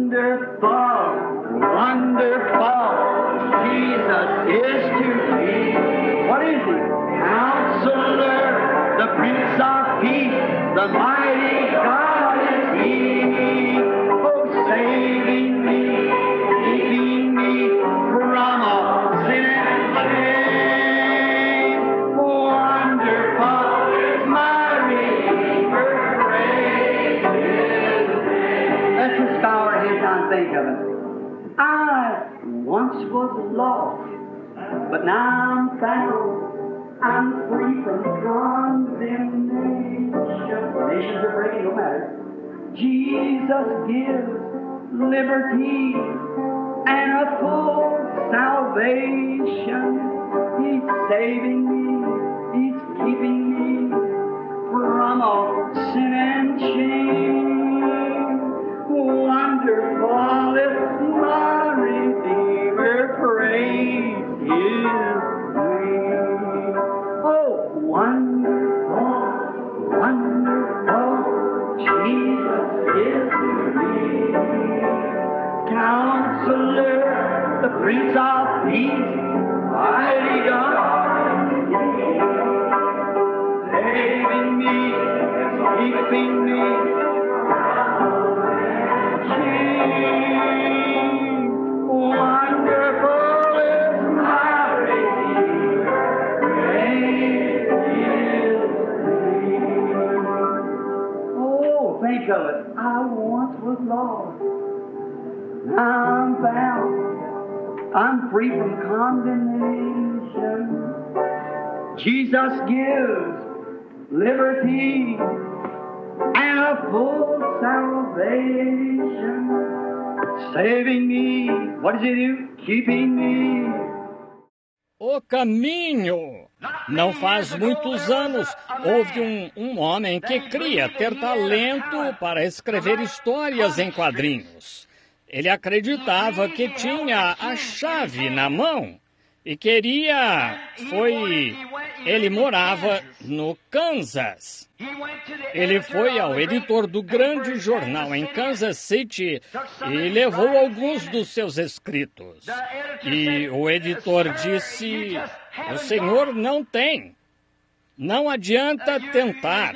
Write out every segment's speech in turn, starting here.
Wonderful, wonderful, Jesus is to me. What is He? Counselor, the Prince of Peace, the mighty God is He. Oh, saving me, keeping me from all sin and shame. Wonderful is my Redeemer, praise His name. Let's just bow our heads and think of it. I once was lost, but now I'm found. I'm free from condemnation. Nations are breaking, no matter. Jesus gives liberty and a full salvation. He's saving me. He's keeping me from all sin and shame. Wonderful is my Redeemer, praise His name. Oh, wonderful, wonderful, Jesus is to me. Counselor, the Prince of Peace, mighty God, saving me, keeping me. Wonderful is my Redeemer, praise His name. Oh, think of it. I once was lost. Now I'm found. I'm free from condemnation. Jesus gives liberty and a full salvation. Saving me. What does He do? Keeping me. O caminho. Não faz muitos anos, houve um homem que cria ter talento para escrever histórias em quadrinhos. Ele acreditava que tinha a chave na mão e ele morava no Kansas. Ele foi ao editor do grande jornal em Kansas City e levou alguns dos seus escritos. E o editor disse: o senhor não tem. Não adianta tentar.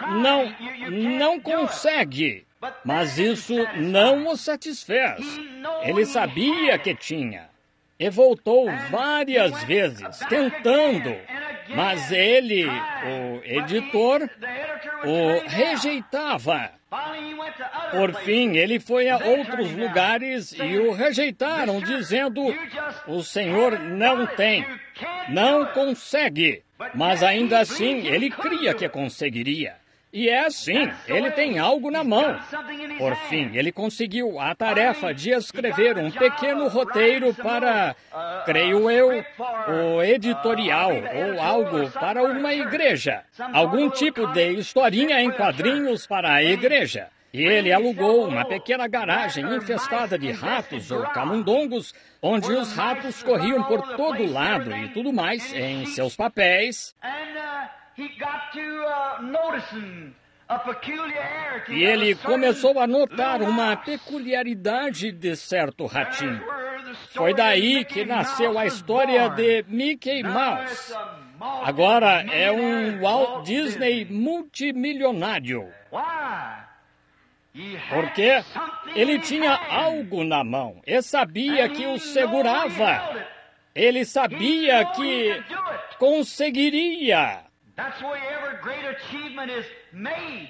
Não consegue. Mas isso não o satisfez. Ele sabia que tinha. E voltou várias vezes, tentando. Mas ele, o editor, o rejeitava. Por fim, ele foi a outros lugares e o rejeitaram, dizendo: o senhor não tem, não consegue. Mas ainda assim, ele cria que conseguiria. E é assim, ele tem algo na mão. Por fim, ele conseguiu a tarefa de escrever um pequeno roteiro para, creio eu, o editorial ou algo para uma igreja. Algum tipo de historinha em quadrinhos para a igreja. E ele alugou uma pequena garagem infestada de ratos ou camundongos, onde os ratos corriam por todo lado e tudo mais em seus papéis. E ele começou a notar uma peculiaridade de certo ratinho. Foi daí que nasceu a história de Mickey Mouse. Agora é um Walt Disney multimilionário. Porque ele tinha algo na mão e sabia que o segurava. Ele sabia que conseguiria.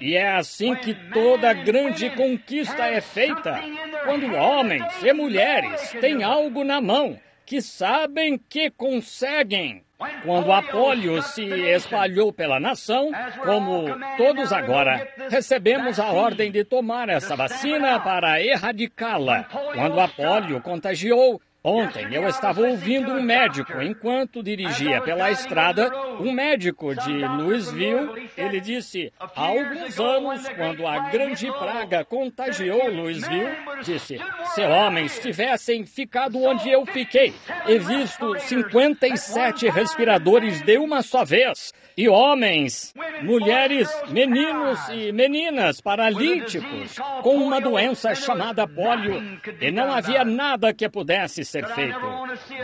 E é assim que toda grande conquista é feita, quando homens e mulheres têm algo na mão, que sabem que conseguem. Quando a polio se espalhou pela nação, como todos agora, recebemos a ordem de tomar essa vacina para erradicá-la. Quando a polio contagiou, ontem eu estava ouvindo um médico, enquanto dirigia pela estrada, um médico de Louisville. Ele disse: há alguns anos, quando a grande praga contagiou Louisville, disse: se homens tivessem ficado onde eu fiquei e visto 57 respiradores de uma só vez, e homens, mulheres, meninos e meninas paralíticos com uma doença chamada pólio, e não havia nada que pudesse ser feito.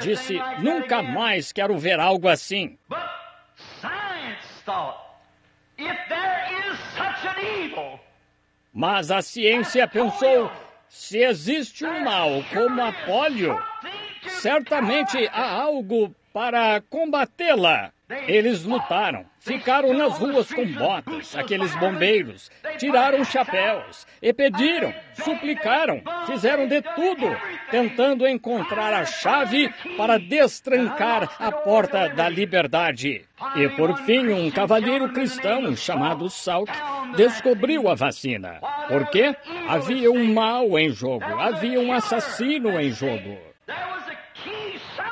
Disse, nunca mais quero ver algo assim. Mas a ciência pensou, se existe um mal como a pólio, certamente há algo para combatê-la. Eles lutaram, ficaram nas ruas com botas, aqueles bombeiros, tiraram chapéus e pediram, suplicaram, fizeram de tudo, tentando encontrar a chave para destrancar a porta da liberdade. E por fim, um cavalheiro cristão chamado Salk descobriu a vacina. Por quê? Havia um mal em jogo, havia um assassino em jogo.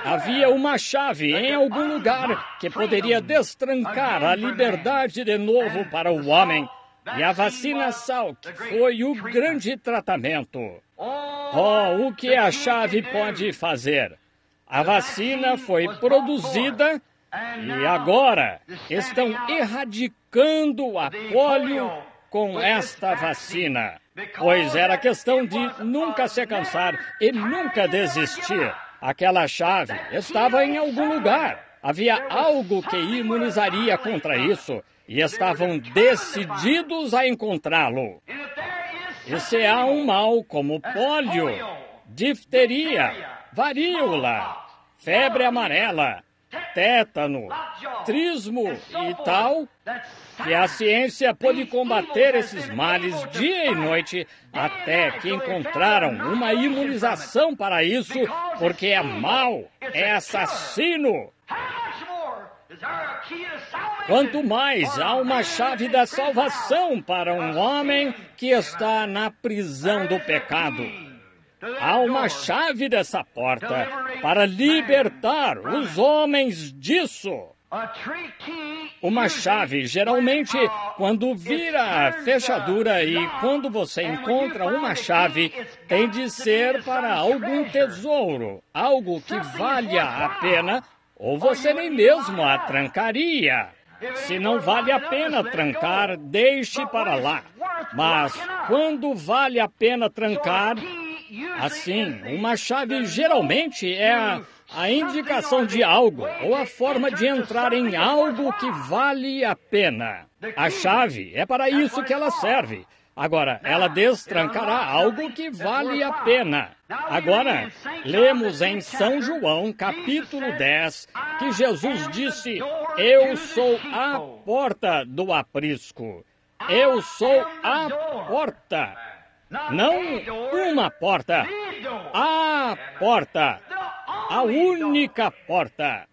Havia uma chave em algum lugar que poderia destrancar a liberdade de novo para o homem. E a vacina Salk foi o grande tratamento. Oh, o que a chave pode fazer? A vacina foi produzida e agora estão erradicando a pólio com esta vacina. Pois era questão de nunca se cansar e nunca desistir. Aquela chave estava em algum lugar. Havia algo que imunizaria contra isso. E estavam decididos a encontrá-lo. E se há um mal como pólio, difteria, varíola, febre amarela, tétano, trismo e tal, que a ciência pôde combater esses males dia e noite até que encontraram uma imunização para isso, porque é mau, é assassino. Quanto mais há uma chave da salvação para um homem que está na prisão do pecado. Há uma chave dessa porta para libertar os homens disso. Uma chave, geralmente, quando vira a fechadura e quando você encontra uma chave, tem de ser para algum tesouro, algo que valha a pena, ou você nem mesmo a trancaria. Se não vale a pena trancar, deixe para lá. Mas quando vale a pena trancar, assim, uma chave geralmente é a indicação de algo ou a forma de entrar em algo que vale a pena. A chave é para isso que ela serve. Agora, ela destrancará algo que vale a pena. Agora, lemos em São João, capítulo 10, que Jesus disse, eu sou a porta do aprisco. Eu sou a porta. Não uma porta, a porta, a única porta.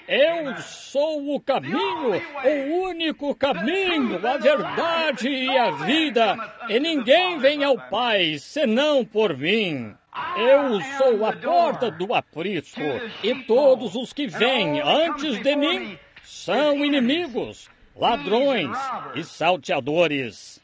Eu sou o caminho, o único caminho, a verdade e a vida, e ninguém vem ao Pai senão por mim. Eu sou a porta do aprisco, e todos os que vêm antes de mim são inimigos, ladrões e salteadores.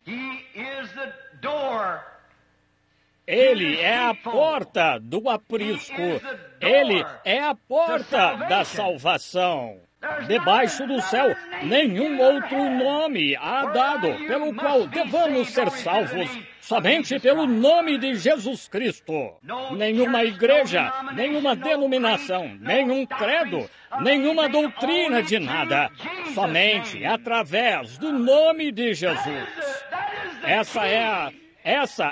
Ele é a porta do aprisco. Ele é a porta da salvação. Debaixo do céu, nenhum outro nome há dado pelo qual devamos ser salvos, somente pelo nome de Jesus Cristo. Nenhuma igreja, nenhuma denominação, nenhum credo, nenhuma doutrina de nada, somente através do nome de Jesus. Essa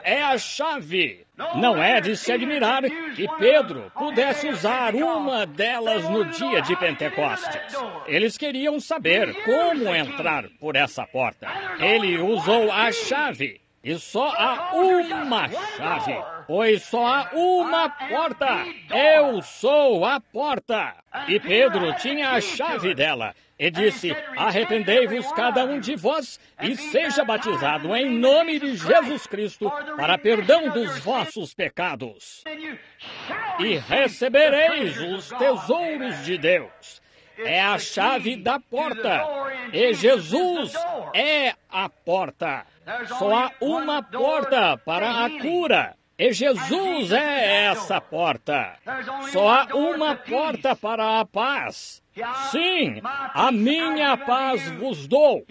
é a chave. Não é de se admirar que Pedro pudesse usar uma delas no dia de Pentecostes. Eles queriam saber como entrar por essa porta. Ele usou a chave. E só há uma chave, pois só há uma porta. Eu sou a porta. E Pedro tinha a chave dela. E disse, arrependei-vos cada um de vós e seja batizado em nome de Jesus Cristo para perdão dos vossos pecados. E recebereis os tesouros de Deus. É a chave da porta. E Jesus é a porta. Só há uma porta para a cura. E Jesus é essa porta. Só há uma porta para a paz. Sim, a minha paz vos dou.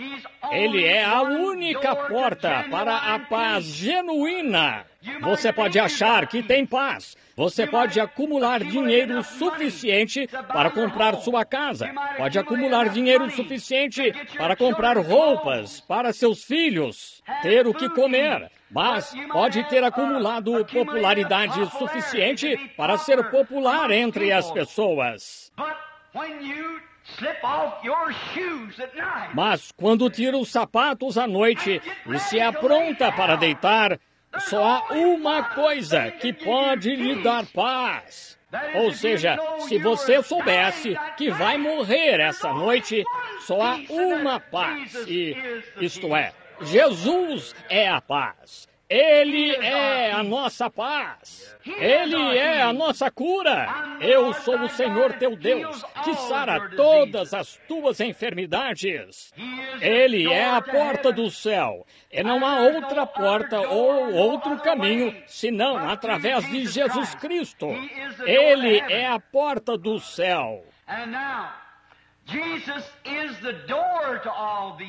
Ele é a única porta para a paz genuína. Você pode achar que tem paz. Você pode acumular dinheiro suficiente para comprar sua casa. Pode acumular dinheiro suficiente para comprar roupas para seus filhos, ter o que comer. Mas pode ter acumulado popularidade suficiente para ser popular entre as pessoas. Mas quando tira os sapatos à noite e se apronta para deitar, só há uma coisa que pode lhe dar paz. Ou seja, se você soubesse que vai morrer essa noite, só há uma paz. Isto é, Jesus é a paz. Ele é a nossa paz. Ele é a nossa cura. Eu sou o Senhor teu Deus, que sara todas as tuas enfermidades. Ele é a porta do céu. E não há outra porta ou outro caminho, senão através de Jesus Cristo. Ele é a porta do céu.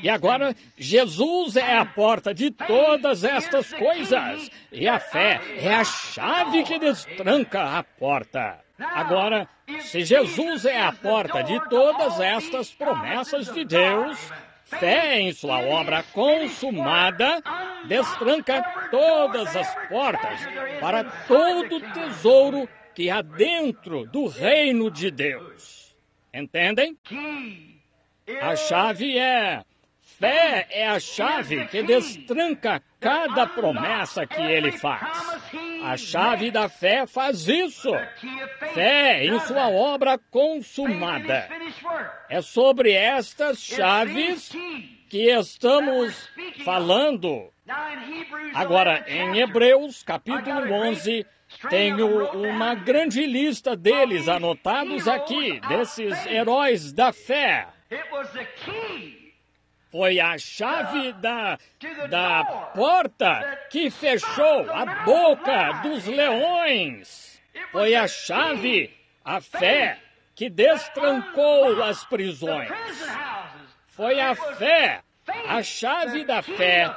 E agora, Jesus é a porta de todas estas coisas. E a fé é a chave que destranca a porta. Agora, se Jesus é a porta de todas estas promessas de Deus, fé em sua obra consumada destranca todas as portas para todo o tesouro que há dentro do reino de Deus. Entendem? A chave fé é a chave que destranca cada promessa que ele faz. A chave da fé faz isso. Fé em sua obra consumada. É sobre estas chaves que estamos falando. Agora, em Hebreus, capítulo 11, tenho uma grande lista deles anotados aqui, desses heróis da fé. Foi a chave da porta que fechou a boca dos leões. Foi a chave, a fé, que destrancou as prisões. Foi a fé, a chave da fé,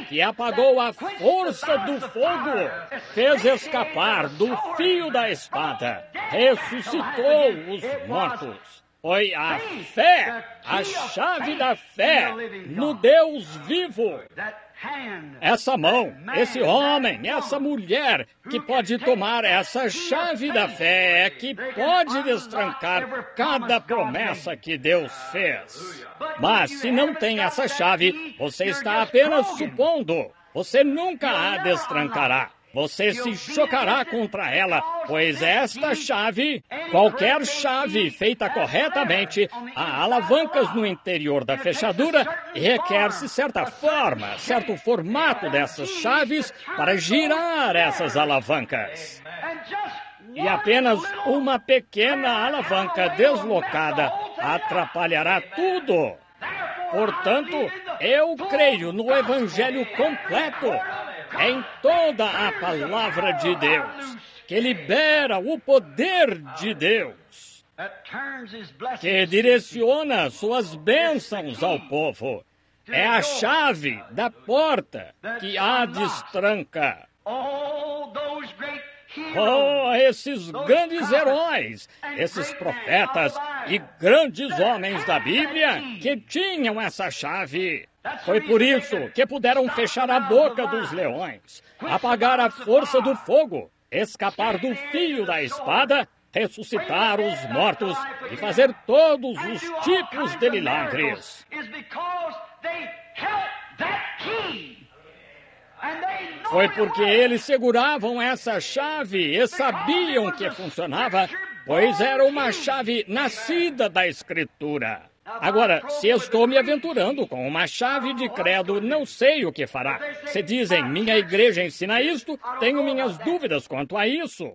que apagou a força do fogo, fez escapar do fio da espada, ressuscitou os mortos. Foi a fé, a chave da fé no Deus vivo. Essa mão, esse homem, essa mulher que pode tomar essa chave da fé, que pode destrancar cada promessa que Deus fez. Mas se não tem essa chave, você está apenas supondo. Você nunca a destrancará. Você se chocará contra ela, pois esta chave, qualquer chave feita corretamente, há alavancas no interior da fechadura e requer-se certa forma, certo formato dessas chaves para girar essas alavancas. E apenas uma pequena alavanca deslocada atrapalhará tudo. Portanto, eu creio no Evangelho completo, em toda a palavra de Deus, que libera o poder de Deus, que direciona suas bênçãos ao povo. É a chave da porta que a destranca. Oh, esses grandes heróis, esses profetas e grandes homens da Bíblia que tinham essa chave. Foi por isso que puderam fechar a boca dos leões, apagar a força do fogo, escapar do fio da espada, ressuscitar os mortos e fazer todos os tipos de milagres. Foi porque eles seguravam essa chave e sabiam que funcionava, pois era uma chave nascida da Escritura. Agora, se estou me aventurando com uma chave de credo, não sei o que fará. Se dizem, minha igreja ensina isto, tenho minhas dúvidas quanto a isso.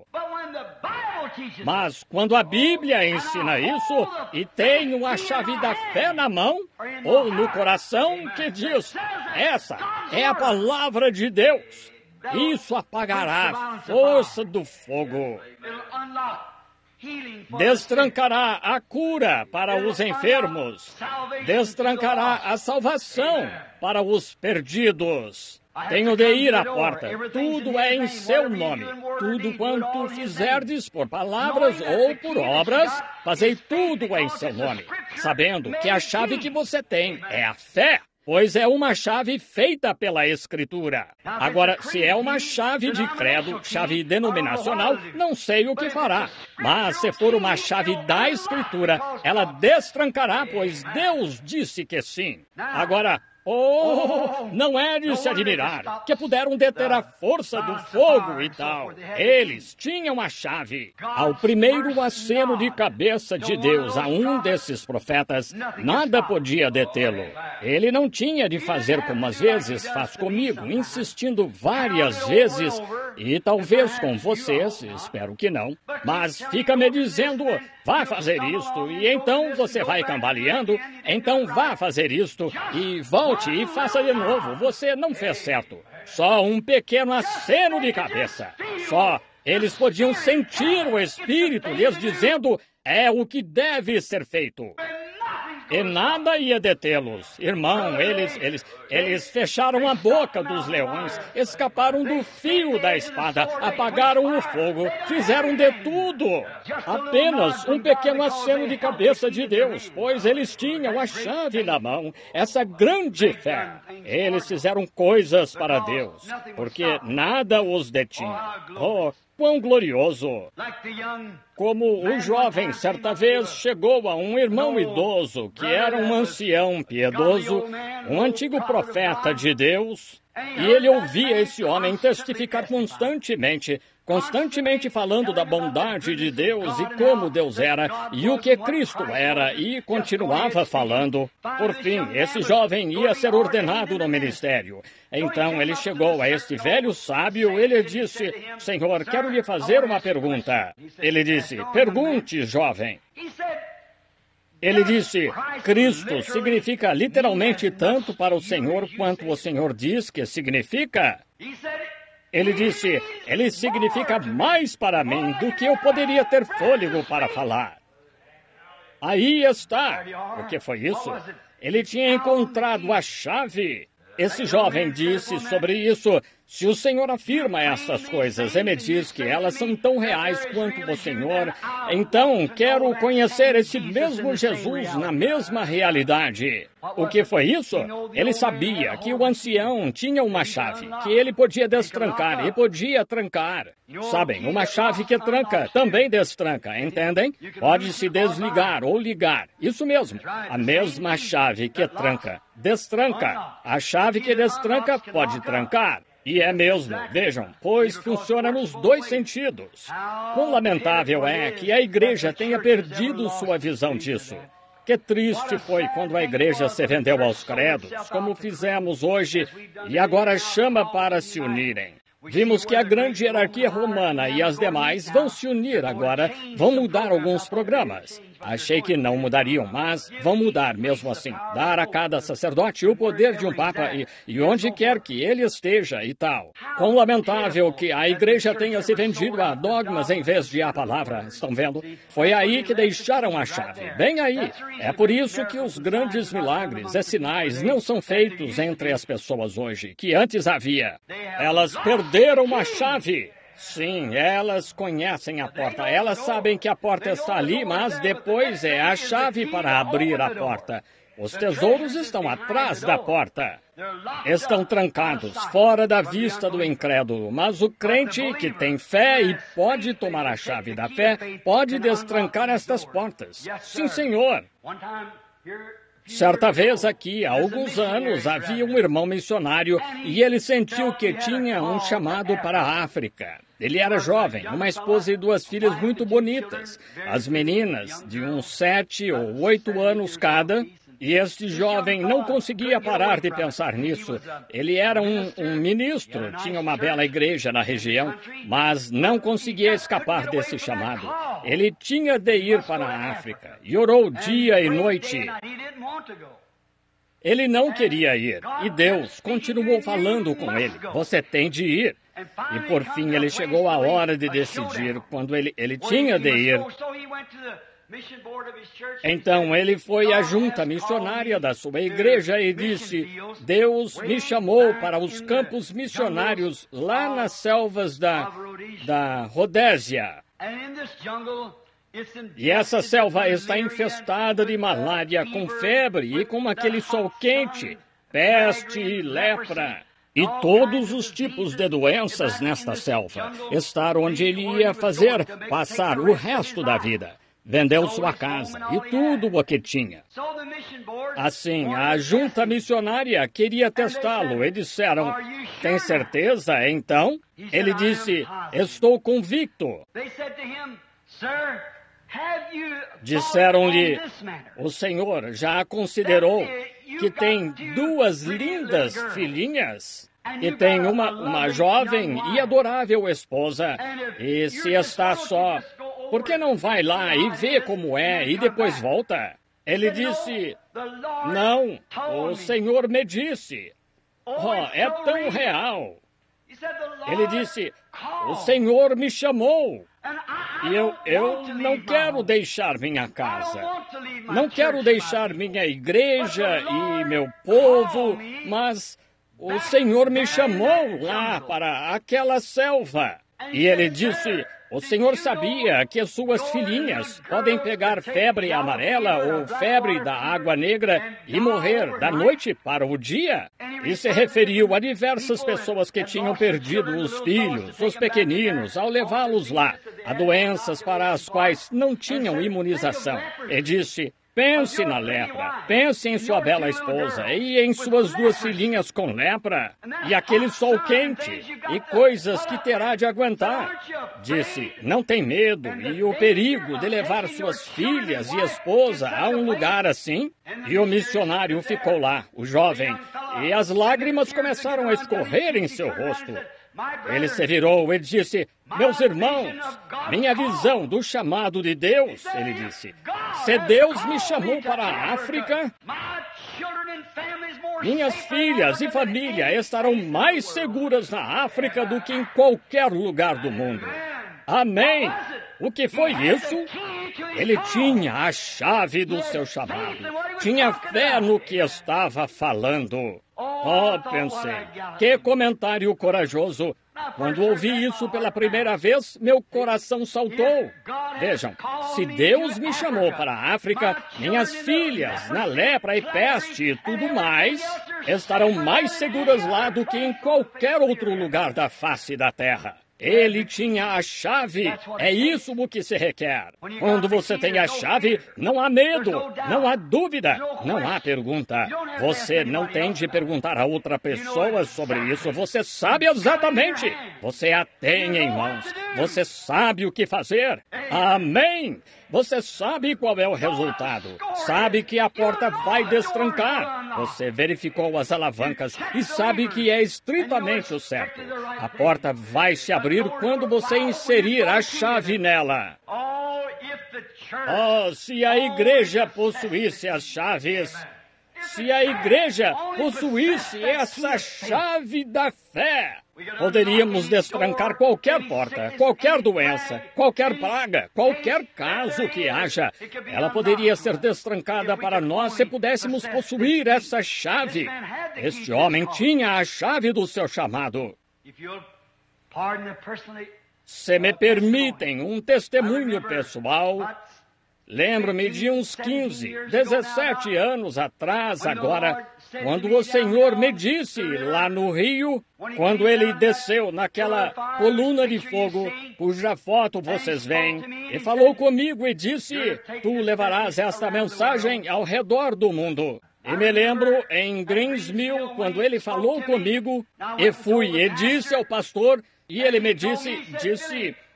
Mas quando a Bíblia ensina isso e tem a chave da fé na mão ou no coração que diz, essa é a palavra de Deus, isso apagará a força do fogo. Destrancará a cura para os enfermos. Destrancará a salvação para os perdidos. Tenho de ir à porta. Tudo é em seu nome. Tudo quanto fizerdes por palavras ou por obras, fazei tudo em seu nome, sabendo que a chave que você tem é a fé. Pois é uma chave feita pela Escritura. Agora, se é uma chave de credo, chave denominacional, não sei o que fará. Mas se for uma chave da Escritura, ela destrancará, pois Deus disse que sim. Agora, não é de se admirar que puderam deter a força do fogo e tal. Eles tinham a chave. Ao primeiro aceno de cabeça de Deus a um desses profetas, nada podia detê-lo. Ele não tinha de fazer como às vezes faz comigo, insistindo várias vezes, e talvez com vocês, espero que não, mas fica me dizendo, vá fazer isto, e então você vai cambaleando, então vá fazer isto, e volte e faça de novo. Você não fez certo. Só um pequeno aceno de cabeça. Só eles podiam sentir o Espírito lhes dizendo, é o que deve ser feito. E nada ia detê-los. Irmão, eles fecharam a boca dos leões, escaparam do fio da espada, apagaram o fogo, fizeram de tudo. Apenas um pequeno aceno de cabeça de Deus, pois eles tinham a chave na mão, essa grande fé. Eles fizeram coisas para Deus, porque nada os detinha. Oh, quão glorioso! Como o jovem certa vez chegou a um irmão idoso que era um ancião piedoso, um antigo profeta de Deus, e ele ouvia esse homem testificar constantemente falando da bondade de Deus e como Deus era e o que Cristo era, e continuava falando. Por fim, esse jovem ia ser ordenado no ministério. Então ele chegou a este velho sábio, ele disse, Senhor, quero lhe fazer uma pergunta. Ele disse, pergunte, jovem. Ele disse, Cristo significa literalmente tanto para o Senhor quanto o Senhor diz que significa? Ele disse, ele significa mais para mim do que eu poderia ter fôlego para falar. Aí está. O que foi isso? Ele tinha encontrado a chave. Esse jovem disse sobre isso, se o Senhor afirma essas coisas e me diz que elas são tão reais quanto o Senhor, então quero conhecer esse mesmo Jesus na mesma realidade. O que foi isso? Ele sabia que o ancião tinha uma chave, que ele podia destrancar e podia trancar. Sabem, uma chave que tranca também destranca, entendem? Pode se desligar ou ligar. Isso mesmo, a mesma chave que tranca, destranca. A chave que destranca pode trancar. E é mesmo, vejam, pois funciona nos dois sentidos. Quão lamentável é que a igreja tenha perdido sua visão disso. Que triste foi quando a igreja se vendeu aos credos, como fizemos hoje, e agora chama para se unirem. Vimos que a grande hierarquia romana e as demais vão se unir agora, vão mudar alguns programas. Achei que não mudariam, mas vão mudar mesmo assim. Dar a cada sacerdote o poder de um papa e onde quer que ele esteja e tal. Quão lamentável que a igreja tenha se vendido a dogmas em vez de a palavra, estão vendo? Foi aí que deixaram a chave, bem aí. É por isso que os grandes milagres e sinais não são feitos entre as pessoas hoje, que antes havia. Elas perderam a chave. Sim, elas conhecem a porta. Elas sabem que a porta está ali, mas depois é a chave para abrir a porta. Os tesouros estão atrás da porta. Estão trancados, fora da vista do incrédulo. Mas o crente que tem fé e pode tomar a chave da fé, pode destrancar estas portas. Sim, Senhor. Certa vez aqui, há alguns anos, havia um irmão missionário e ele sentiu que tinha um chamado para a África. Ele era jovem, uma esposa e 2 filhas muito bonitas. As meninas, de uns 7 ou 8 anos cada, E este jovem não conseguia parar de pensar nisso. Ele era um ministro, tinha uma bela igreja na região, mas não conseguia escapar desse chamado. Ele tinha de ir para a África e orou dia e noite. Ele não queria ir, e Deus continuou falando com ele. Você tem de ir. E por fim ele chegou à hora de decidir quando ele tinha de ir. Então ele foi à junta missionária da sua igreja e disse: Deus me chamou para os campos missionários lá nas selvas da Rodésia. E essa selva está infestada de malária, com febre e com aquele sol quente, peste e lepra. E todos os tipos de doenças nesta selva. Estar onde ele ia passar o resto da vida. Vendeu sua casa e tudo o que tinha. Assim, a junta missionária queria testá-lo e disseram: tem certeza, então? Ele disse: estou convicto. Disseram-lhe: o senhor já considerou que tem duas lindas filhinhas e tem uma jovem e adorável esposa, e se está só, por que não vai lá e vê como é e depois volta? Ele disse: não, o Senhor me disse. Oh, é tão real. Ele disse: o Senhor me chamou. E eu não quero deixar minha casa. Não quero deixar minha igreja e meu povo, mas o Senhor me chamou lá para aquela selva. E ele disse: o Senhor sabia que as suas filhinhas podem pegar febre amarela ou febre da água negra e morrer da noite para o dia? E se referiu a diversas pessoas que tinham perdido os filhos, os pequeninos, ao levá-los lá, a doenças para as quais não tinham imunização. E disse: pense na lepra, pense em sua bela esposa e em suas duas filhinhas com lepra, e aquele sol quente, e coisas que terá de aguentar. Disse: não tem medo e o perigo de levar suas filhas e esposa a um lugar assim? E o missionário ficou lá, o jovem, e as lágrimas começaram a escorrer em seu rosto. Ele se virou e disse: meus irmãos, minha visão do chamado de Deus, ele disse, se Deus me chamou para a África, minhas filhas e família estarão mais seguras na África do que em qualquer lugar do mundo. Amém! O que foi isso? Ele tinha a chave do seu chamado. Tinha fé no que estava falando. Oh, pensei, que comentário corajoso. Quando ouvi isso pela primeira vez, meu coração saltou. Vejam, se Deus me chamou para a África, minhas filhas, na lepra e peste e tudo mais, estarão mais seguras lá do que em qualquer outro lugar da face da terra. Ele tinha a chave. É isso o que se requer. Quando você tem a chave, não há medo, não há dúvida, não há pergunta. Você não tem de perguntar a outra pessoa sobre isso. Você sabe exatamente. Você a tem em mãos. Você sabe o que fazer. Amém! Você sabe qual é o resultado. Sabe que a porta vai destrancar. Você verificou as alavancas e sabe que é estritamente o certo. A porta vai se abrir quando você inserir a chave nela. Oh, se a igreja possuísse as chaves, se a igreja possuísse essa chave da fé, poderíamos destrancar qualquer porta, qualquer doença, qualquer praga, qualquer caso que haja. Ela poderia ser destrancada para nós se pudéssemos possuir essa chave. Este homem tinha a chave do seu chamado. Se me permitem um testemunho pessoal, lembro-me de uns 15, 17 anos atrás, agora, quando o Senhor me disse lá no Rio, quando ele desceu naquela coluna de fogo, cuja foto vocês veem, e falou comigo e disse: tu levarás esta mensagem ao redor do mundo. E me lembro em Greensmill, quando ele falou comigo, e fui e disse ao pastor, e ele me disse,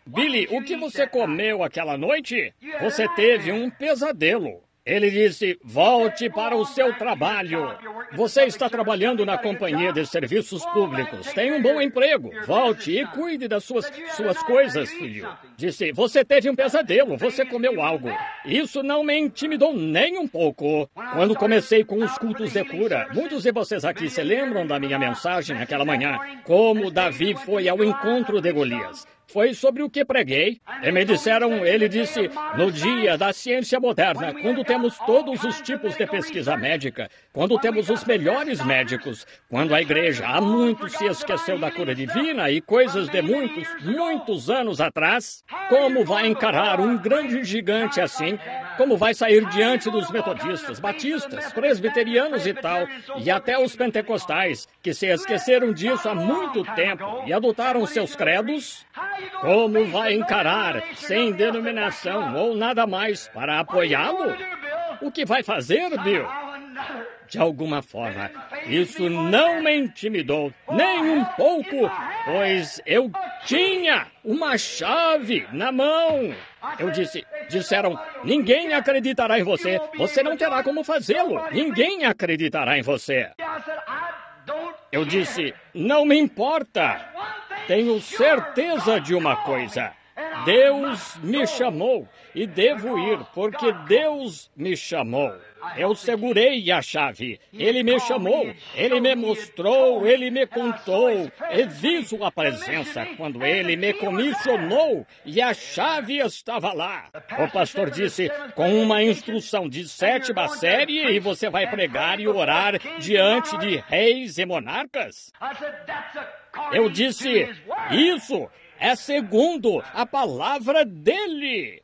Billy, o que você comeu aquela noite? Você teve um pesadelo. Ele disse, volte para o seu trabalho. Você está trabalhando na companhia de serviços públicos. Tem um bom emprego. Volte e cuide das suas coisas, filho. Disse, você teve um pesadelo, você comeu algo. Isso não me intimidou nem um pouco. Quando comecei com os cultos de cura, muitos de vocês aqui se lembram da minha mensagem naquela manhã, como Davi foi ao encontro de Golias. Foi sobre o que preguei. E me disseram, ele disse, no dia da ciência moderna, quando temos todos os tipos de pesquisa médica, quando temos os melhores médicos, quando a igreja há muito se esqueceu da cura divina e coisas de muitos anos atrás, como vai encarar um grande gigante assim? Como vai sair diante dos metodistas, batistas, presbiterianos e tal, e até os pentecostais, que se esqueceram disso há muito tempo e adotaram seus credos? Como vai encarar, sem denominação ou nada mais, para apoiá-lo? O que vai fazer, Bill? De alguma forma, isso não me intimidou, nem um pouco, pois eu tinha uma chave na mão. Eu disseram, ninguém acreditará em você, você não terá como fazê-lo, ninguém acreditará em você. Eu disse, não me importa, tenho certeza de uma coisa. Deus me chamou e devo ir, porque Deus me chamou. Eu segurei a chave. Ele me chamou, ele me mostrou, ele me contou e vi sua presença quando ele me comissionou e a chave estava lá. O pastor disse, com uma instrução de 7ª série, e você vai pregar e orar diante de reis e monarcas? Eu disse, isso é segundo a palavra dele.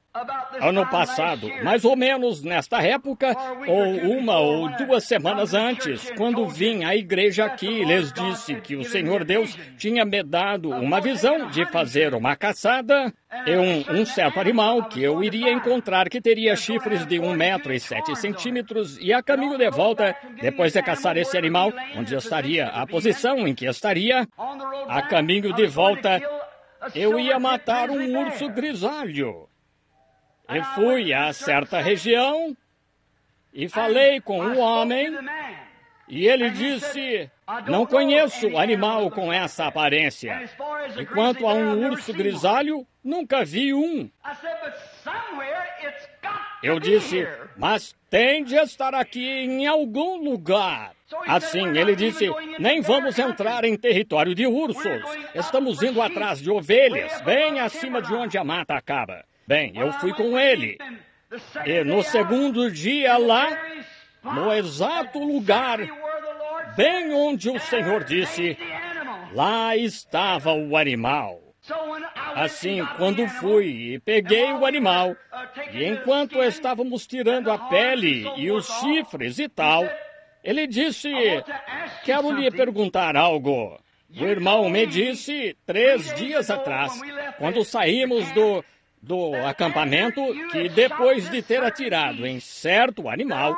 Ano passado, mais ou menos nesta época, ou 1 ou 2 semanas antes, quando vim à igreja aqui, lhes disse que o Senhor Deus tinha me dado uma visão de fazer uma caçada e um certo animal que eu iria encontrar que teria chifres de 1 metro e 7 centímetros e a caminho de volta, depois de caçar esse animal, onde estaria a posição em que estaria, a caminho de volta, eu ia matar um urso grisalho. E fui a certa região e falei com o homem e ele disse, não conheço animal com essa aparência. E quanto a um urso grisalho, nunca vi um. Eu disse, mas tem de estar aqui em algum lugar. Assim, ele disse, nem vamos entrar em território de ursos. Estamos indo atrás de ovelhas, bem acima de onde a mata acaba. Bem, eu fui com ele. E no segundo dia lá, no exato lugar, bem onde o Senhor disse, lá estava o animal. Assim, quando fui e peguei o animal, e enquanto estávamos tirando a pele e os chifres e tal, ele disse, quero lhe perguntar algo. O irmão me disse 3 dias atrás, quando saímos do acampamento, que depois de ter atirado em certo animal,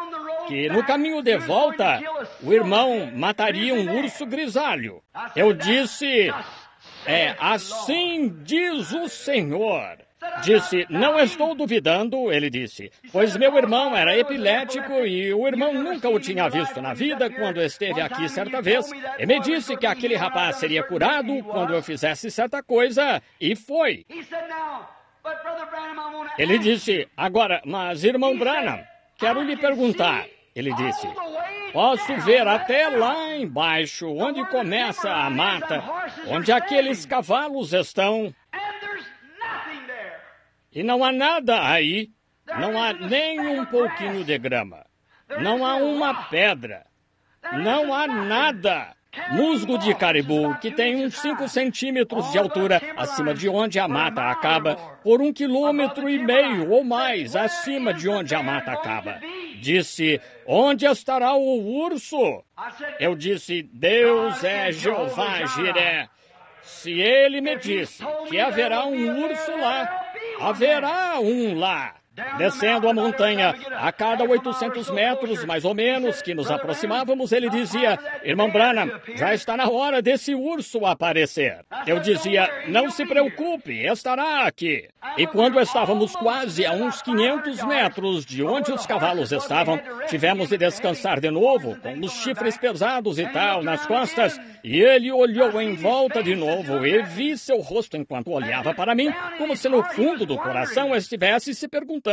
que no caminho de volta, o irmão mataria um urso grisalho. Eu disse, assim diz o Senhor. Disse, não estou duvidando, ele disse, pois meu irmão era epilético e o irmão nunca o tinha visto na vida quando esteve aqui certa vez. E me disse que aquele rapaz seria curado quando eu fizesse certa coisa, e foi. Ele disse, agora, mas irmão Branham, quero lhe perguntar. Ele disse, posso ver até lá embaixo, onde começa a mata, onde aqueles cavalos estão. E não há nada aí, não há nem um pouquinho de grama, não há uma pedra, não há nada. Musgo de caribu, que tem uns 5 centímetros de altura, acima de onde a mata acaba, por 1,5 quilômetros ou mais acima de onde a mata acaba. Disse, onde estará o urso? Eu disse, Deus é Jeová Jiré. Se ele me disse que haverá um urso lá, haverá um lá. Descendo a montanha, a cada 800 metros, mais ou menos, que nos aproximávamos, ele dizia: irmão Branham, já está na hora desse urso aparecer. Eu dizia: não se preocupe, estará aqui. E quando estávamos quase a uns 500 metros de onde os cavalos estavam, tivemos de descansar de novo, com os chifres pesados e tal nas costas, e ele olhou em volta de novo e vi seu rosto enquanto olhava para mim, como se no fundo do coração estivesse se perguntando.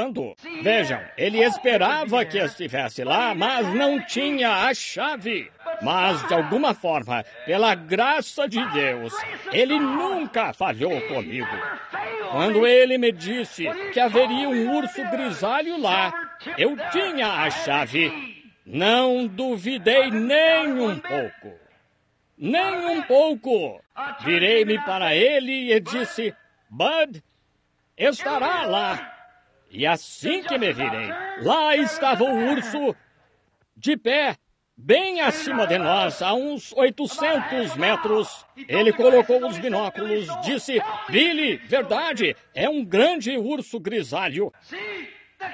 Vejam, ele esperava que estivesse lá, mas não tinha a chave. Mas, de alguma forma, pela graça de Deus, ele nunca falhou comigo. Quando ele me disse que haveria um urso grisalho lá, eu tinha a chave. Não duvidei nem um pouco. Nem um pouco. Virei-me para ele e disse: Bud, estará lá. E assim que me virei, lá estava o urso, de pé, bem acima de nós, a uns 800 metros. Ele colocou os binóculos, disse: Billy, verdade, é um grande urso grisalho.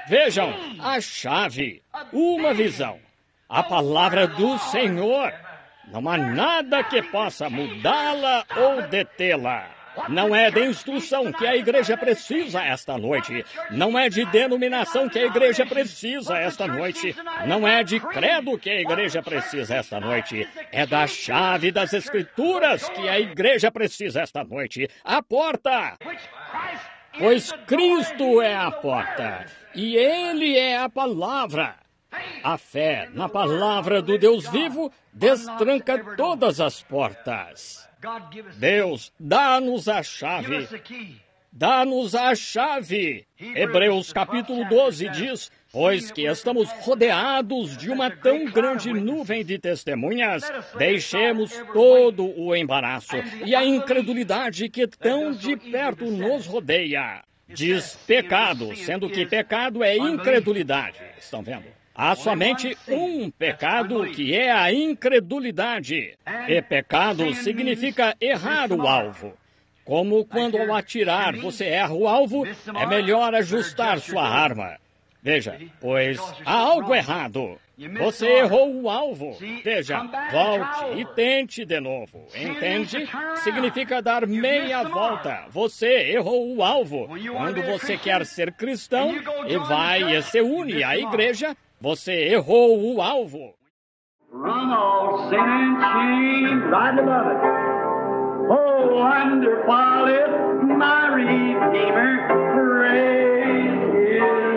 Vejam, a chave, uma visão, a palavra do Senhor. Não há nada que possa mudá-la ou detê-la. Não é de instrução que a igreja precisa esta noite. Não é de denominação que a igreja precisa esta noite. Não é de credo que a igreja precisa esta noite. É da chave das Escrituras que a igreja precisa esta noite. A porta! Pois Cristo é a porta e Ele é a palavra. A fé na palavra do Deus vivo destranca todas as portas. Deus, dá-nos a chave. Dá-nos a chave. Hebreus capítulo 12 diz: pois que estamos rodeados de uma tão grande nuvem de testemunhas, deixemos todo o embaraço e a incredulidade que tão de perto nos rodeia. Diz pecado, sendo que pecado é incredulidade. Estão vendo? Há somente um pecado, que é a incredulidade. E pecado significa errar o alvo. Como quando ao atirar você erra o alvo, é melhor ajustar sua arma. Veja, pois há algo errado. Você errou o alvo. Veja, volte e tente de novo. Entende? Significa dar meia volta. Você errou o alvo. Quando você quer ser cristão e vai e se une à igreja, você errou o alvo. Run all sin and shame right above it. Oh, wonderful is my Redeemer, praise His